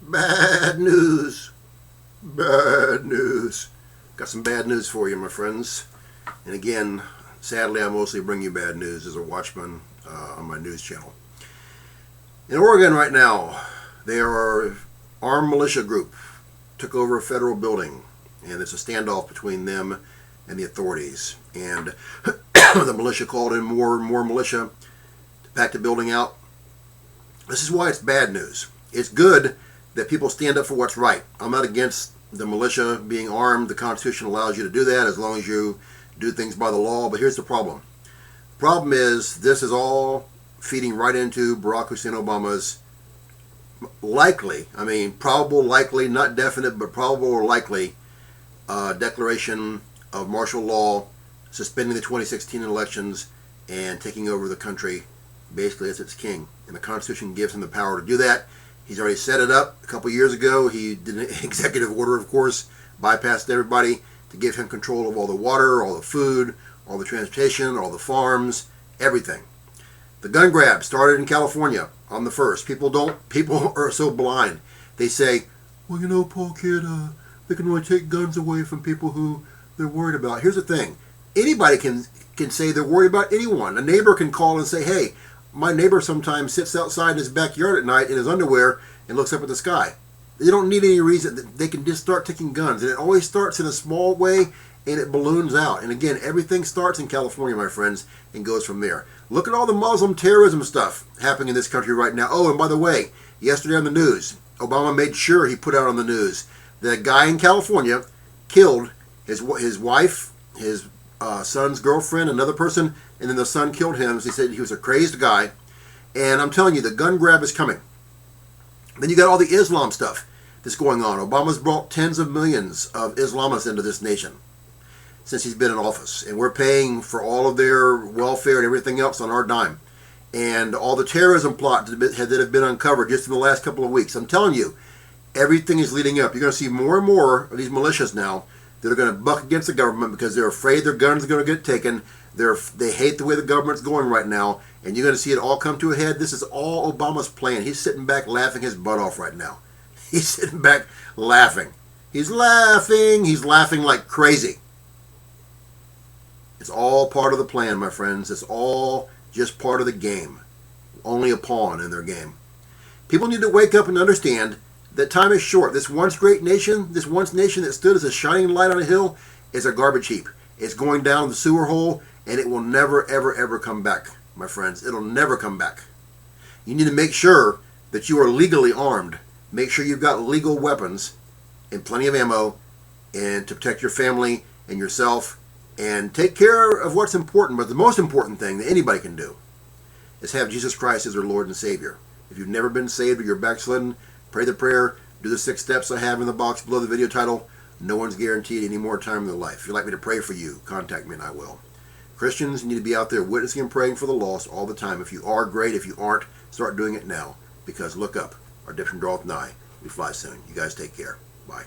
Bad news. Bad news. Got some bad news for you, my friends. And again, sadly, I mostly bring you bad news as a watchman on my news channel. In Oregon right now, there are armed militia group took over a federal building, and it's a standoff between them and the authorities. And the militia called in more militia to pack the building out. This is why it's bad news. It's good that people stand up for what's right. I'm not against the militia being armed. The Constitution allows you to do that as long as you do things by the law. But here's the problem. The problem is this is all feeding right into Barack Hussein Obama's probable, likely, not definite, but probable or likely declaration of martial law, suspending the 2016 elections, and taking over the country basically as its king. And the Constitution gives him the power to do that. He's already set it up a couple years ago. He did an executive order, of course, bypassed everybody to give him control of all the water, all the food, all the transportation, all the farms, everything. The gun grab started in California on the 1st. People are so blind. They say, well, you know, Paul Kid, they can only take guns away from people who they're worried about. Here's the thing. Anybody can say they're worried about anyone. A neighbor can call and say, hey, my neighbor sometimes sits outside in his backyard at night in his underwear and looks up at the sky. They don't need any reason. They can just start taking guns. And it always starts in a small way, and it balloons out. And again, everything starts in California, my friends, and goes from there. Look at all the Muslim terrorism stuff happening in this country right now. Oh, and by the way, yesterday on the news, Obama made sure he put out on the news that a guy in California killed his wife, his son's girlfriend, another person, and then the son killed him. So he said he was a crazed guy. And I'm telling you, the gun grab is coming. Then you got all the Islam stuff that's going on. Obama's brought tens of millions of Islamists into this nation since he's been in office. And we're paying for all of their welfare and everything else on our dime. And all the terrorism plots that have been uncovered just in the last couple of weeks. I'm telling you, everything is leading up. You're going to see more and more of these militias now that are going to buck against the government because they're afraid their guns are going to get taken. They hate the way the government's going right now. And you're going to see it all come to a head. This is all Obama's plan. He's sitting back laughing his butt off right now. He's sitting back laughing. He's laughing. He's laughing like crazy. It's all part of the plan, my friends. It's all just part of the game. Only a pawn in their game. People need to wake up and understand that time is short. This once great nation, this once nation that stood as a shining light on a hill, is a garbage heap. It's going down the sewer hole, and it will never, ever, ever come back, my friends. It'll never come back. You need to make sure that you are legally armed. Make sure you've got legal weapons and plenty of ammo and to protect your family and yourself and take care of what's important. But the most important thing that anybody can do is have Jesus Christ as their Lord and Savior. If you've never been saved or you're backslidden, pray the prayer, do the 6 steps I have in the box below the video title. No one's guaranteed any more time in their life. If you'd like me to pray for you, contact me and I will. Christians need to be out there witnessing and praying for the lost all the time. If you are, great. If you aren't, start doing it now. Because look up. Our redemption draweth nigh. We fly soon. You guys take care.